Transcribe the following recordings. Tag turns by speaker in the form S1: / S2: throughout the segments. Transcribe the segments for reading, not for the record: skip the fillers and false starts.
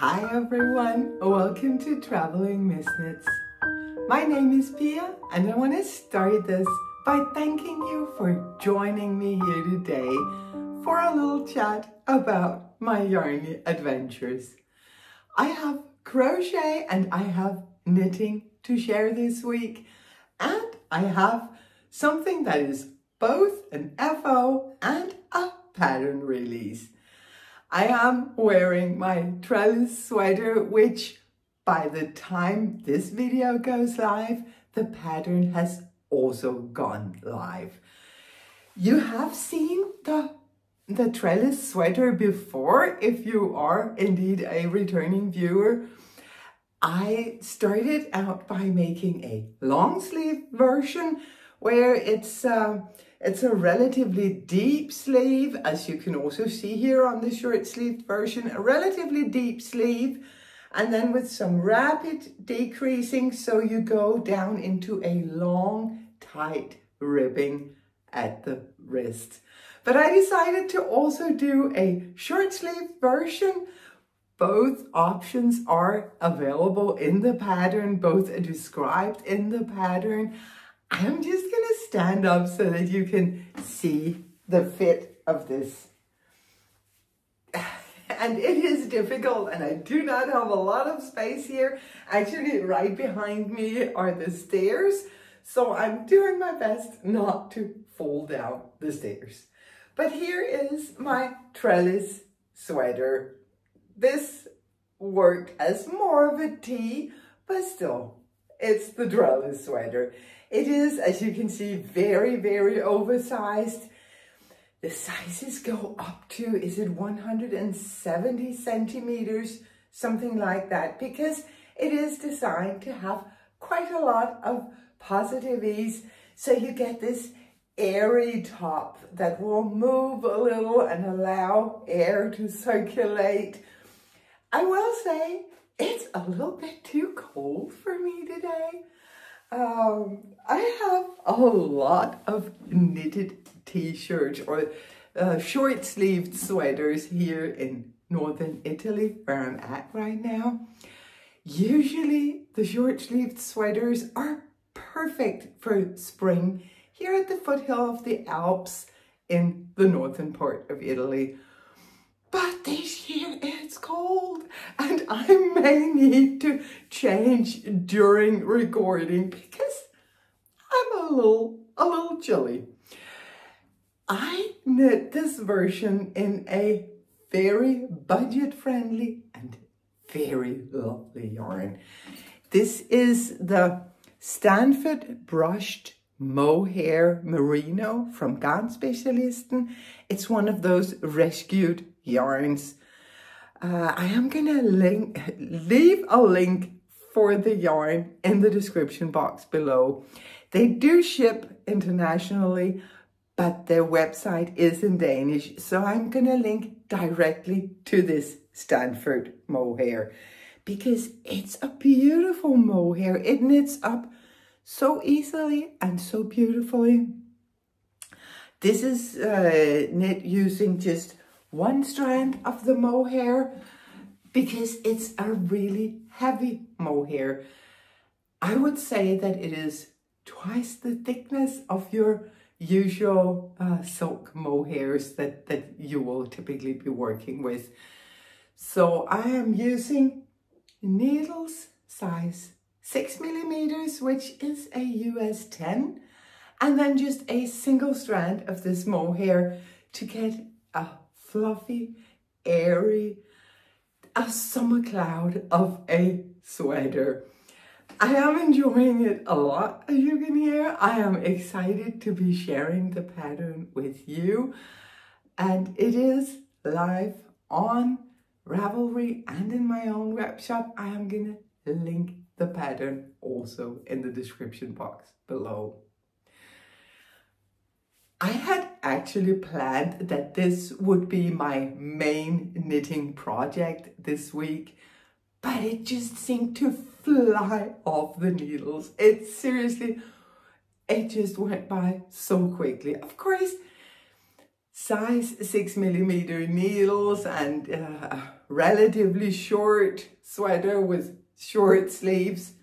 S1: Hi everyone, welcome to Traveling Misknits. My name is Pia and I want to start this by thanking you for joining me here today for a little chat about my yarn adventures. I have crochet and I have knitting to share this week, and I have something that is both an FO and a pattern release. I am wearing my trellis sweater, which by the time this video goes live, the pattern has also gone live. You have seen the trellis sweater before if you are indeed a returning viewer. I started out by making a long sleeve version where it's a relatively deep sleeve, as you can also see here on the short sleeved version, a relatively deep sleeve, and then with some rapid decreasing, so you go down into a long, tight ribbing at the wrist. But I decided to also do a short sleeve version. Both options are available in the pattern, both are described in the pattern. I'm just going to stand up so that you can see the fit of this. And it is difficult, and I do not have a lot of space here. Actually, right behind me are the stairs, so I'm doing my best not to fall down the stairs. But here is my trellis sweater. This worked as more of a tee, but still, it's the trellis sweater. It is, as you can see, very, very oversized. The sizes go up to, is it 170 centimeters, something like that, because it is designed to have quite a lot of positive ease. So you get this airy top that will move a little and allow air to circulate. I will say it's a little bit too cold for me today. I have a lot of knitted t-shirts or short-sleeved sweaters here in northern Italy, where I'm at right now. Usually the short-sleeved sweaters are perfect for spring here at the foothill of the Alps in the northern part of Italy. But this year it's cold and I may need to change during recording because I'm a little chilly. I knit this version in a very budget-friendly and very lovely yarn. This is the Stanford Brushed Mohair Merino from Garnspecialisten. It's one of those rescued yarns. I am gonna leave a link for the yarn in the description box below. They do ship internationally, but their website is in Danish, so I'm gonna link directly to this Stanford mohair because it's a beautiful mohair. It knits up so easily and so beautifully. This is knit using just one strand of the mohair because it's a really heavy mohair. I would say that it is twice the thickness of your usual silk mohairs that you will typically be working with. So I am using needles size 6 millimeters, which is a US 10, and then just a single strand of this mohair to get a fluffy, airy, a summer cloud of a sweater. I am enjoying it a lot, as you can hear. I am excited to be sharing the pattern with you, and it is live on Ravelry and in my own web shop. I am gonna link the pattern also in the description box below. I had actually planned that this would be my main knitting project this week, but it just seemed to fly off the needles. It seriously, it just went by so quickly. Of course, size 6mm needles and a relatively short sweater with short sleeves,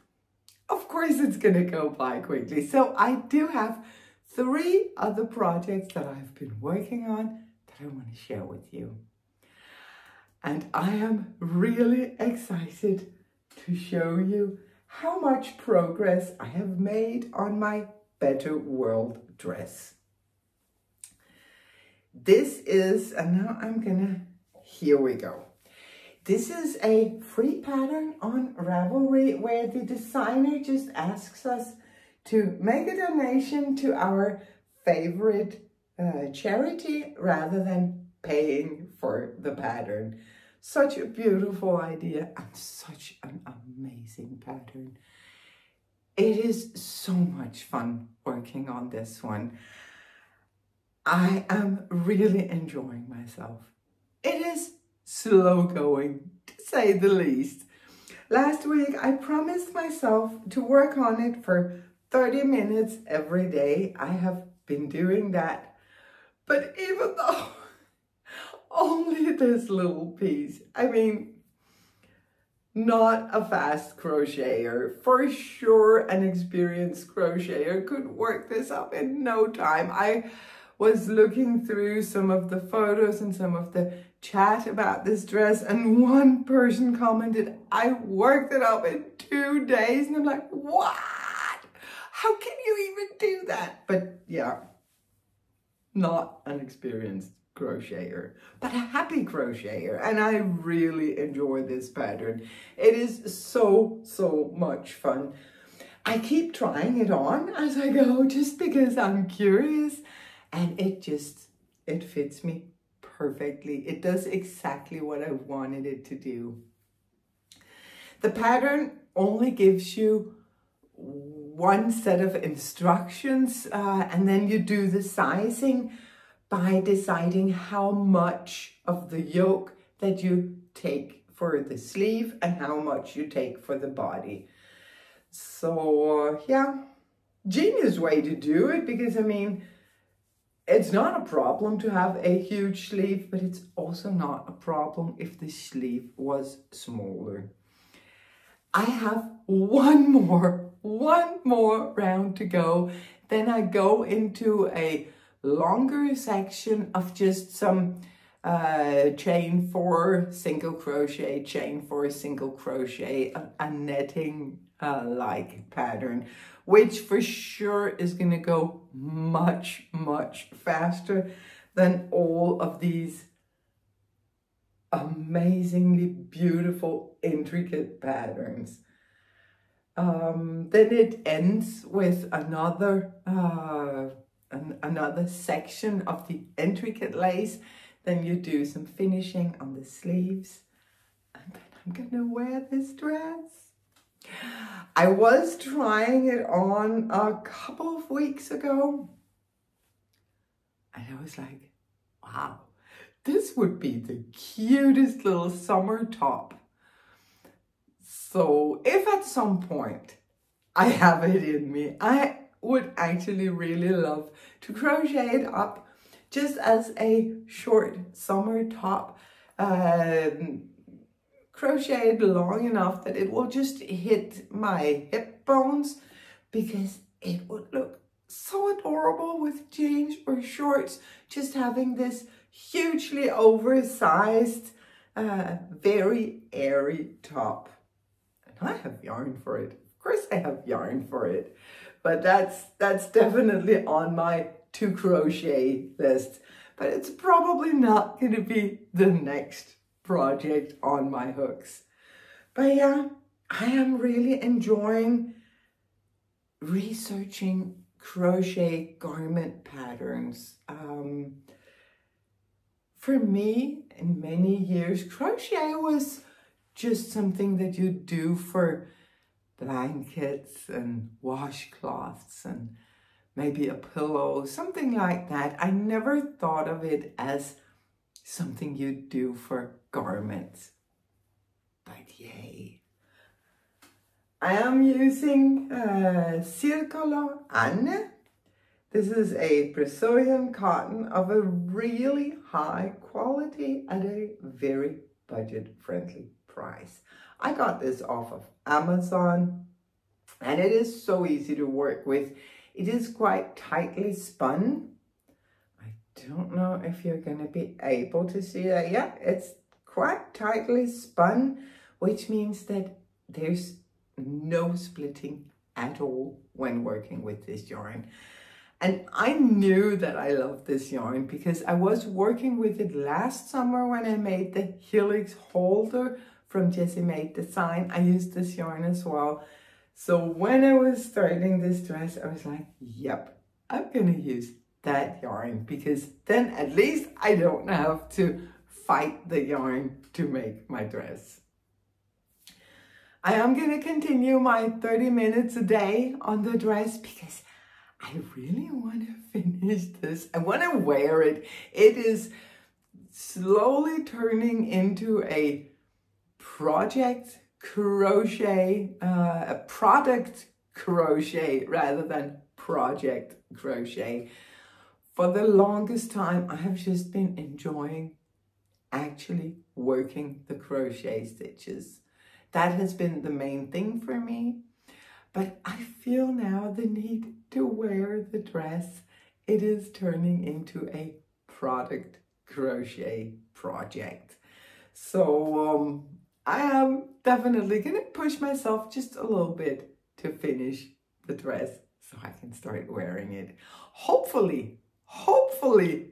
S1: of course it's gonna go by quickly. So I do have 3 other projects that I've been working on that I want to share with you. And I am really excited to show you how much progress I have made on my Better World dress. This is, and now here we go. This is a free pattern on Ravelry where the designer just asks us to make a donation to our favorite charity rather than paying for the pattern. Such a beautiful idea and such an amazing pattern. It is so much fun working on this one. I am really enjoying myself. It is slow going, to say the least. Last week, I promised myself to work on it for 30 minutes every day. I have been doing that. But even though only this little piece, I mean, not a fast crocheter. For sure, an experienced crocheter could work this up in no time. I was looking through some of the photos and some of the chat about this dress, and one person commented, I worked it up in 2 days. And I'm like, what? How can you even do that? But yeah, not an experienced crocheter, but a happy crocheter. And I really enjoy this pattern. It is so much fun. I keep trying it on as I go just because I'm curious, and it fits me perfectly. It does exactly what I wanted it to do. The pattern only gives you one set of instructions, and then you do the sizing by deciding how much of the yoke that you take for the sleeve and how much you take for the body. So yeah, genius way to do it, because I mean, it's not a problem to have a huge sleeve, but it's also not a problem if the sleeve was smaller. I have one more round to go. Then I go into a longer section of just some chain 4 single crochet, chain 4 single crochet, a netting like pattern, which for sure is going to go much faster than all of these amazingly beautiful, intricate patterns. Then it ends with another section of the intricate lace. Then you do some finishing on the sleeves, and then I'm gonna wear this dress. I was trying it on a couple of weeks ago, and I was like, wow, this would be the cutest little summer top. So if at some point I have it in me, I would actually really love to crochet it up just as a short summer top, crocheted long enough that it will just hit my hip bones, because it would look so adorable with jeans or shorts, just having this hugely oversized, very airy top. And I have yarn for it. Of course I have yarn for it, but that's definitely on my to crochet list. But it's probably not going to be the next project on my hooks. But yeah, I am really enjoying researching crochet garment patterns. For me, in many years, crochet was just something that you do for blankets and washcloths and maybe a pillow, something like that. I never thought of it as something you do for garments. But yay. I am using PLCKAL This is a Brazilian cotton of a really high quality at a very budget-friendly price. I got this off of Amazon, and it is so easy to work with. It is quite tightly spun. I don't know if you're going to be able to see that. Yeah, it's quite tightly spun, which means that there's no splitting at all when working with this yarn. And I knew that I loved this yarn because I was working with it last summer when I made the Helix holder from Jessie Made Design. I used this yarn as well. So when I was starting this dress, I was like, yep, I'm gonna use that yarn because then at least I don't have to fight the yarn to make my dress. I am gonna continue my 30 minutes a day on the dress because I really want to finish this. I want to wear it. It is slowly turning into a project crochet, a product crochet rather than project crochet. For the longest time, I have just been enjoying actually working the crochet stitches. That has been the main thing for me. But I feel now the need to wear the dress. It is turning into a product crochet project. So I am definitely going to push myself just a little bit to finish the dress so I can start wearing it. Hopefully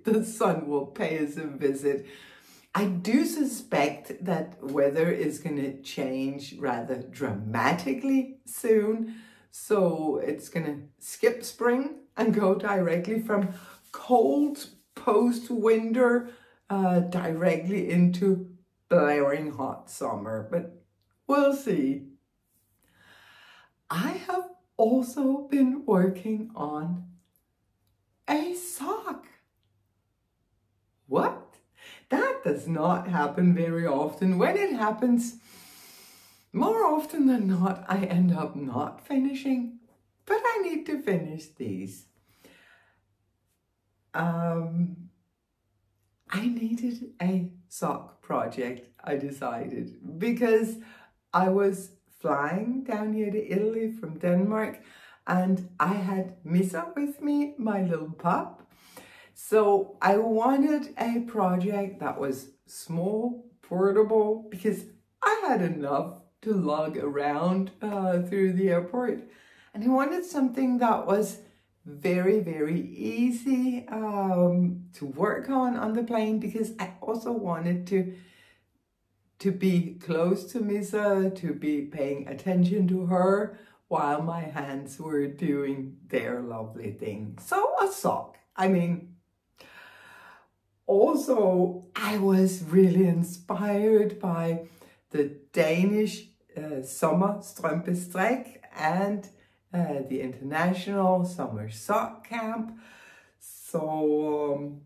S1: the sun will pay us a visit. I do suspect that weather is going to change rather dramatically soon. So it's going to skip spring and go directly from cold post-winter directly into blaring hot summer. But we'll see. I have also been working on a sock. What? That does not happen very often. When it happens, more often than not, I end up not finishing, but I need to finish these. I needed a sock project, I decided, because I was flying down here to Italy from Denmark, and I had Misa with me, my little pup. So I wanted a project that was small, portable, because I had enough to lug around through the airport. And I wanted something that was very, very easy to work on the plane, because I also wanted to be close to Misa, to be paying attention to her while my hands were doing their lovely thing. So a sock. I mean, also, I was really inspired by the Danish Sommerstrømpestrik and the International Summer Sock Camp. So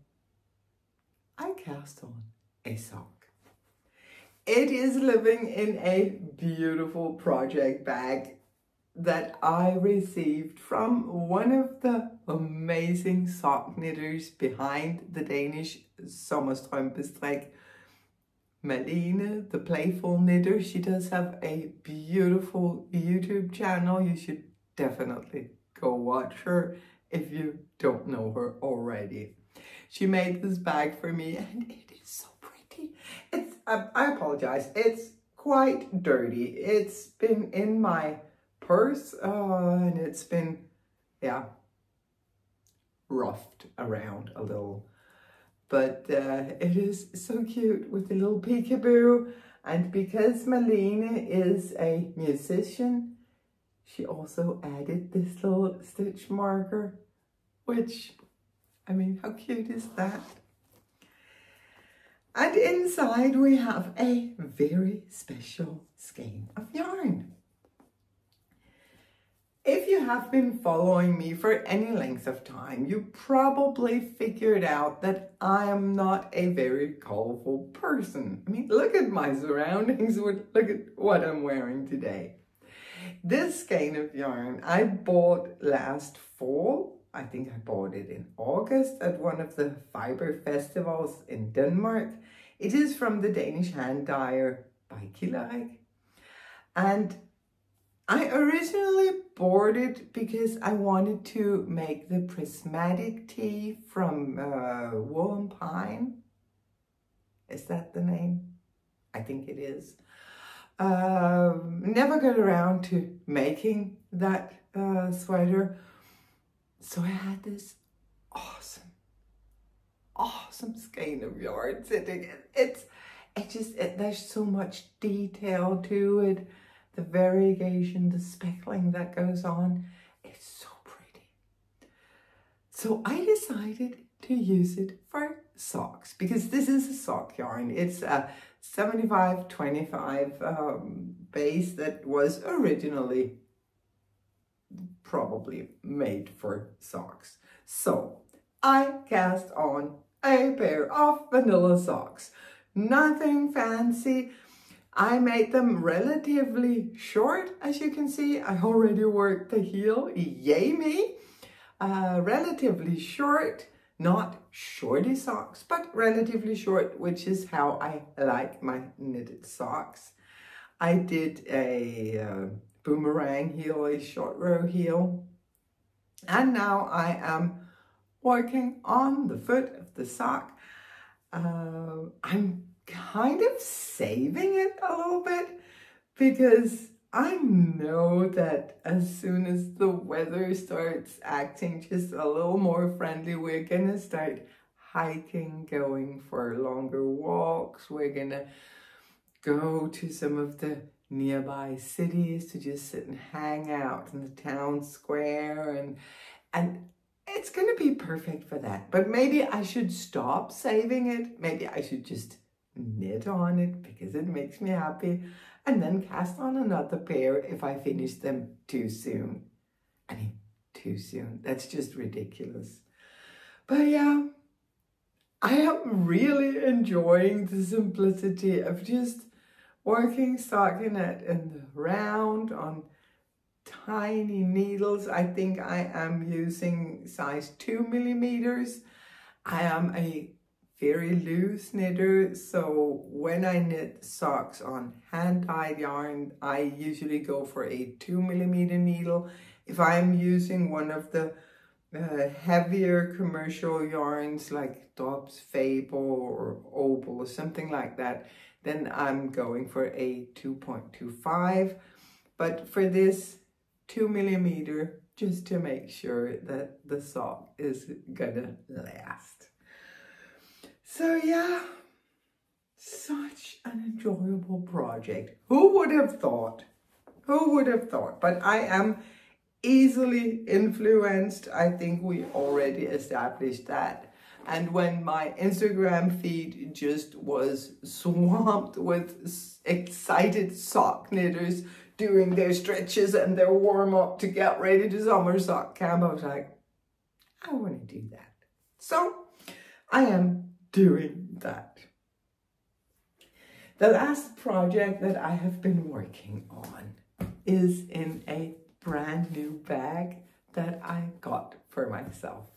S1: I cast on a sock. It is living in a beautiful project bag that I received from one of the amazing sock knitters behind the Danish Sommerstrømpestrik, Malene, the playful knitter. She does have a beautiful YouTube channel. You should definitely go watch her if you don't know her already. She made this bag for me and it is so pretty. It's, I apologize, it's quite dirty. It's been in my purse and it's been, yeah, roughed around a little. But it is so cute with the little peekaboo. And because Malene is a musician, she also added this little stitch marker, which, I mean, how cute is that? And inside we have a very special skein of yarn. If you have been following me for any length of time, you probably figured out that I am not a very colorful person. I mean, look at my surroundings, look at what I'm wearing today. This skein of yarn I bought last fall I think I bought it in August at one of the fiber festivals in Denmark. It is from the Danish hand dyer by PLCKAL. And I originally bought it because I wanted to make the prismatic tea from wool and pine. Is that the name? I think it is. Never got around to making that sweater. So I had this awesome skein of yarn sitting. There's so much detail to it. The variegation, the speckling that goes on. It's so pretty. So I decided to use it for socks because this is a sock yarn. It's a 75-25 base that was originally probably made for socks. So I cast on a pair of vanilla socks. Nothing fancy. I made them relatively short, as you can see. I already worked the heel, yay me. Relatively short, not shorty socks, but relatively short, which is how I like my knitted socks. I did a boomerang heel, a short row heel. And now I am working on the foot of the sock. I'm kind of saving it a little bit because I know that as soon as the weather starts acting just a little more friendly, we're gonna start hiking, going for longer walks. We're gonna go to some of the nearby cities to just sit and hang out in the town square, and it's gonna be perfect for that. But maybe I should stop saving it. Maybe I should just knit on it because it makes me happy, and then cast on another pair if I finish them too soon. I mean, too soon. That's just ridiculous. But yeah, I am really enjoying the simplicity of just working stockinette in the round on tiny needles. I think I am using size 2 millimeters. I am a very loose knitter, so when I knit socks on hand-dyed yarn, I usually go for a 2 millimeter needle. If I'm using one of the heavier commercial yarns like Dobbs Fable or Opal or something like that, then I'm going for a 2.25. But for this 2 millimeter, just to make sure that the sock is gonna last. So yeah, such an enjoyable project. Who would have thought? Who would have thought? But I am easily influenced. I think we already established that. And when my Instagram feed just was swamped with excited sock knitters doing their stretches and their warm-up to get ready to summer sock camp, I was like, I want to do that. So I am doing that. The last project that I have been working on is in a brand new bag that I got for myself.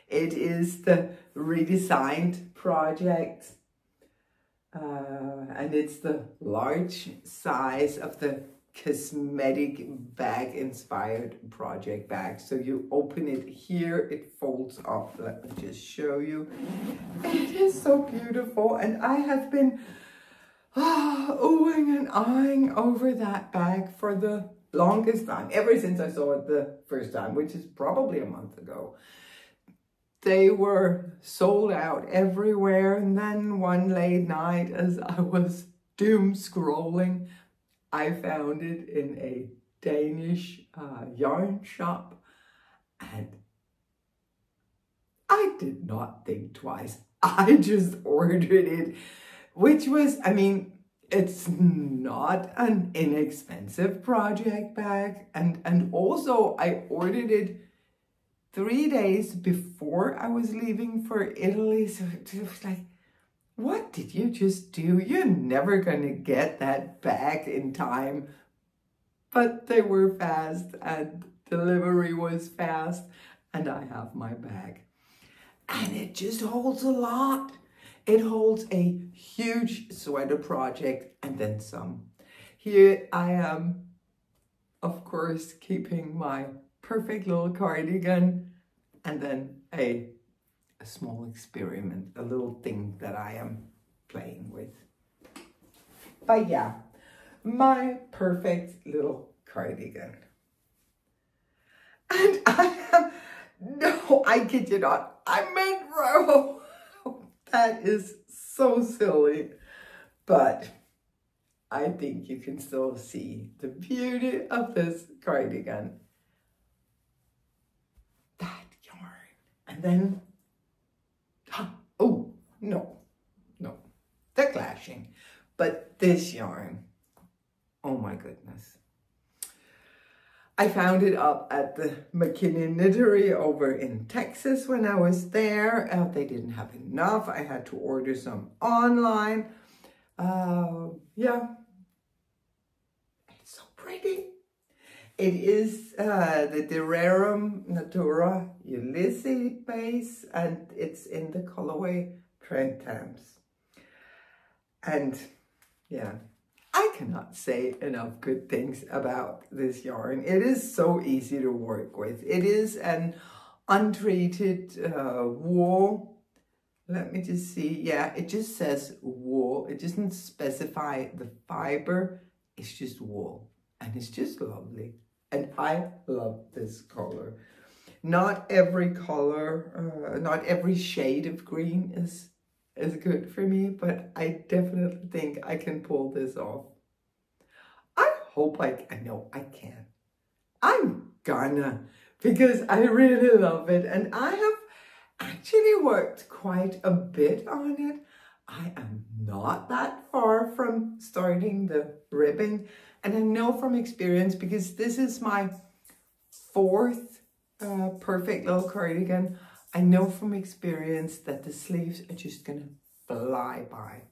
S1: It is the redesigned project, and it's the large size of the cosmetic bag inspired project bag. So you open it here, it folds up. Let me just show you. It is so beautiful, and I have been oohing and eyeing over that bag for the longest time, ever since I saw it the first time, which is probably a month ago. They were sold out everywhere, and then one late night as I was doom scrolling, I found it in a Danish yarn shop, and I did not think twice. I just ordered it, which was, I mean, it's not an inexpensive project bag. And also I ordered it 3 days before I was leaving for Italy. So it was like, what did you just do? You're never gonna get that back in time. But they were fast and delivery was fast. and I have my bag. And it just holds a lot. It holds a huge sweater project and then some. Here I am, of course, keeping my perfect little cardigan, and then a small experiment, a little thing that I am playing with. But yeah, my perfect little cardigan. And no, I kid you not, I meant row. That is so silly, but I think you can still see the beauty of this cardigan. That yarn. And then, oh, no, they're clashing. But this yarn, oh my goodness. I found it up at the McKinney Knittery over in Texas when I was there. They didn't have enough. I had to order some online. Yeah, it's so pretty. It is the Direrum Natura Ulysses base, and it's in the colorway Printemps. And yeah, I cannot say enough good things about this yarn. It is so easy to work with. It is an untreated wool. Let me just see. Yeah, it just says wool. It doesn't specify the fiber. It's just wool. And it's just lovely. And I love this color. Not every color, not every shade of green is good for me, but I definitely think I can pull this off. I hope I know I can. I'm gonna, because I really love it, and I have actually worked quite a bit on it. I am not that far from starting the ribbing, and I know from experience, because this is my fourth perfect little cardigan, I know from experience that the sleeves are just gonna fly by.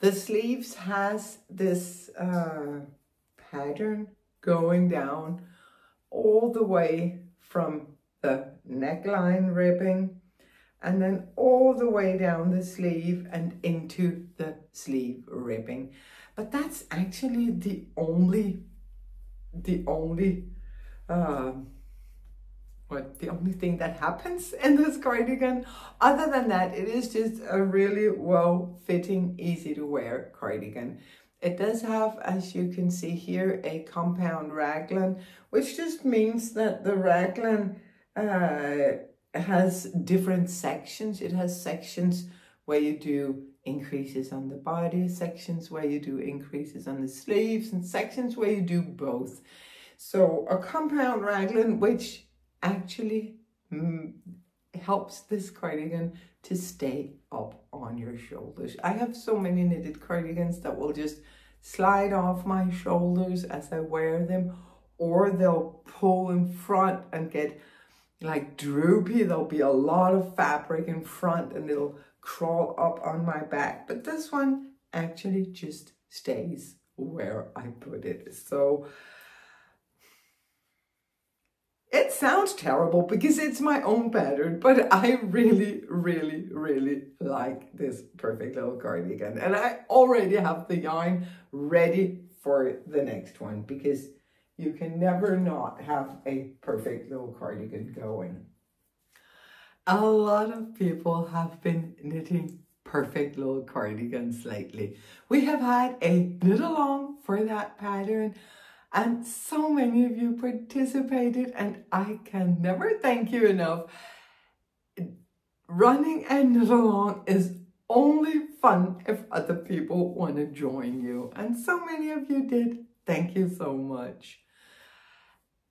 S1: The sleeves has this pattern going down all the way from the neckline ribbing, and then all the way down the sleeve and into the sleeve ribbing. But that's actually the only thing that happens in this cardigan. Other than that, it is just a really well-fitting, easy to wear cardigan. It does have, as you can see here, a compound raglan, which just means that the raglan has different sections. It has sections where you do increases on the body, sections where you do increases on the sleeves, and sections where you do both. So a compound raglan, which actually helps this cardigan to stay up on your shoulders. I have so many knitted cardigans that will just slide off my shoulders as I wear them, or they'll pull in front and get like droopy. There'll be a lot of fabric in front and it'll crawl up on my back. But this one actually just stays where I put it. So it sounds terrible because it's my own pattern, but I really, really, really like this perfect little cardigan. And I already have the yarn ready for the next one, because you can never not have a perfect little cardigan going. A lot of people have been knitting perfect little cardigans lately. We have had a knit along for that pattern, and so many of you participated, and I can never thank you enough. Running a knit along is only fun if other people want to join you, and so many of you did. Thank you so much.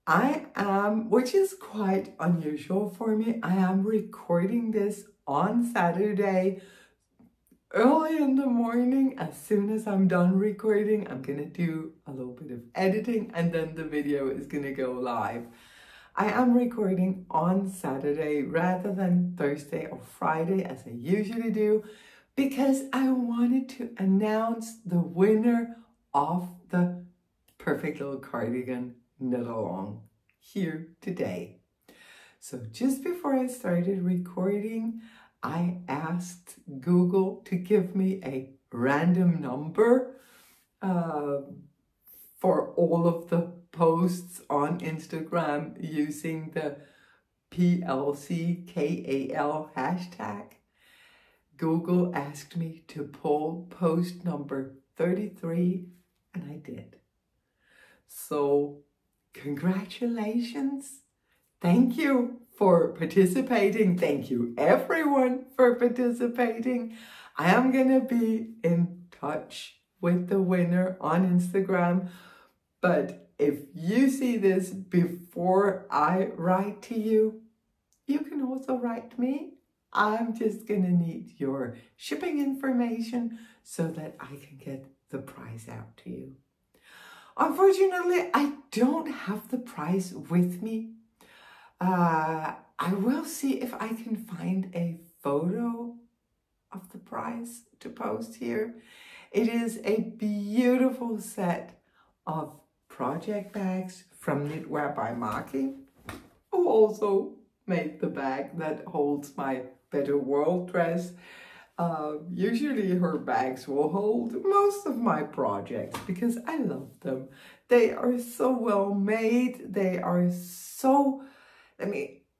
S1: I am, which is quite unusual for me, I am recording this on Saturday early in the morning. As soon as I'm done recording, I'm gonna do a little bit of editing, and then the video is gonna go live. I am recording on Saturday rather than Thursday or Friday as I usually do, because I wanted to announce the winner of the perfect little cardigan knit along here today. So just before I started recording, I asked Google to give me a random number for all of the posts on Instagram using the PLCKAL hashtag. Google asked me to pull post number 33, and I did. So congratulations. Thank you for participating. Thank you everyone for participating. I am going to be in touch with the winner on Instagram. But if you see this before I write to you, you can also write me. I'm just going to need your shipping information so that I can get the prize out to you. Unfortunately, I don't have the prize with me. I will see if I can find a photo of the prize to post here. It is a beautiful set of project bags from Knitwear by Maki, who also made the bag that holds my Better World dress. Usually her bags will hold most of my projects because I love them. They are so well made. They are so,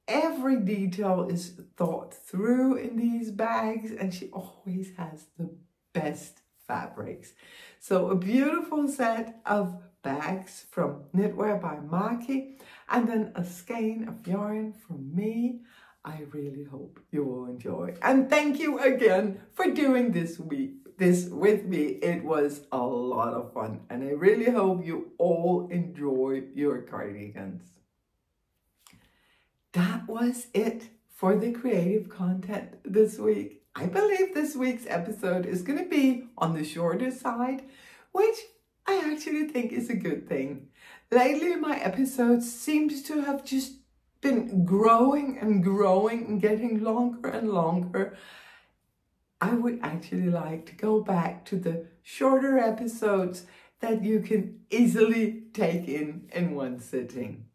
S1: every detail is thought through in these bags, and she always has the best fabrics. So a beautiful set of bags from Knitwear by Maki, and then a skein of yarn from me. I really hope you will enjoy. And thank you again for doing this with me. It was a lot of fun, and I really hope you all enjoy your cardigans. That was it for the creative content this week. I believe this week's episode is going to be on the shorter side, which I actually think is a good thing. Lately, my episodes seems to have just been growing and growing and getting longer and longer. I would actually like to go back to the shorter episodes that you can easily take in one sitting.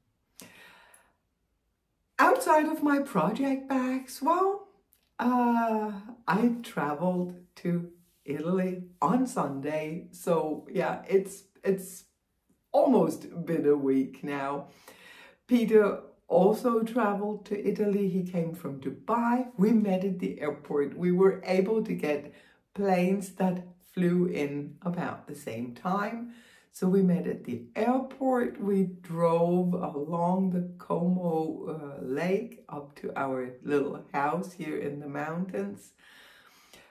S1: Outside of my project bags, well, I traveled to Italy on Sunday. So yeah, it's almost been a week now. Peter also traveled to Italy. He came from Dubai. We met at the airport. We were able to get planes that flew in about the same time. So we met at the airport. We drove along the Como lake up to our little house here in the mountains.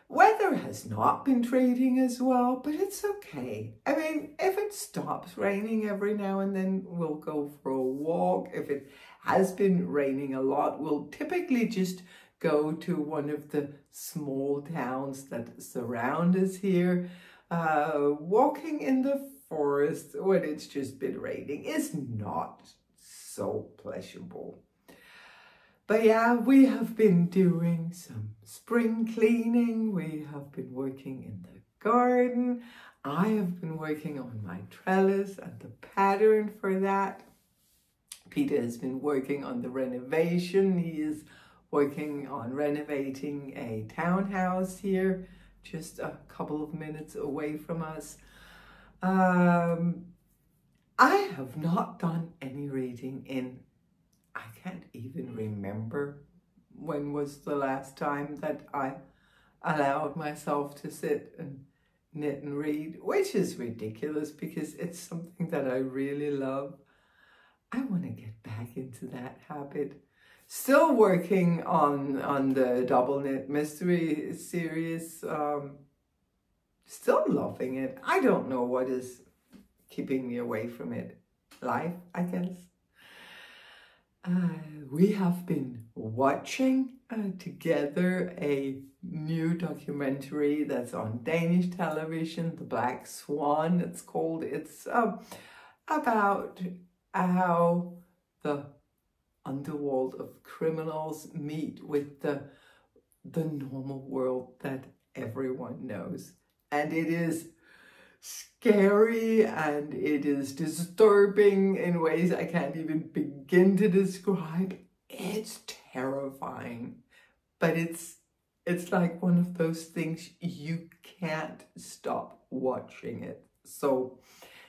S1: Weather has not been treating as well, but it's okay. I mean, if it stops raining every now and then, we'll go for a walk. If it has been raining a lot, we'll typically just go to one of the small towns that surround us here. Walking in the forest when it's just been raining is not so pleasurable. But yeah, we have been doing some spring cleaning. We have been working in the garden. I have been working on my trellis and the pattern for that. Peter has been working on the renovation. He is working on renovating a townhouse here, just a couple of minutes away from us. I have not done any reading in, I can't even remember when was the last time that I allowed myself to sit and knit and read, which is ridiculous because it's something that I really love. I want to get back into that habit. Still working on the Double Knit Mystery series. Still loving it. I don't know what is keeping me away from it. Life, I guess. We have been watching together a new documentary that's on Danish television, The Black Swan, it's called. It's about how the underworld of criminals meet with the normal world that everyone knows. And it is scary and it is disturbing in ways I can't even begin to describe. It's terrifying, but it's like one of those things you can't stop watching it. So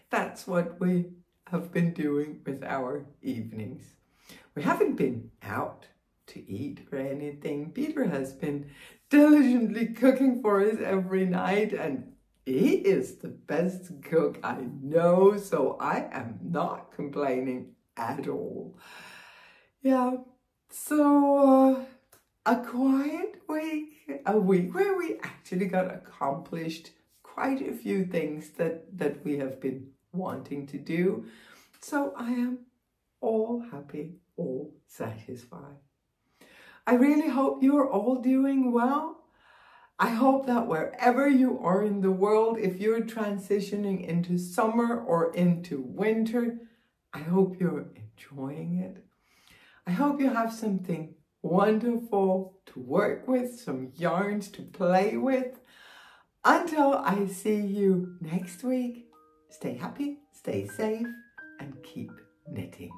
S1: that's what we have been doing with our evenings. We haven't been out to eat or anything. Peter has been diligently cooking for us every night, and he is the best cook I know, so I am not complaining at all. Yeah, so a quiet week, a week where we actually got accomplished quite a few things that we have been wanting to do. So I am all happy, all satisfied. I really hope you're all doing well. I hope that wherever you are in the world, if you're transitioning into summer or into winter, I hope you're enjoying it. I hope you have something wonderful to work with, some yarns to play with. Until I see you next week, stay happy, stay safe, and keep knitting.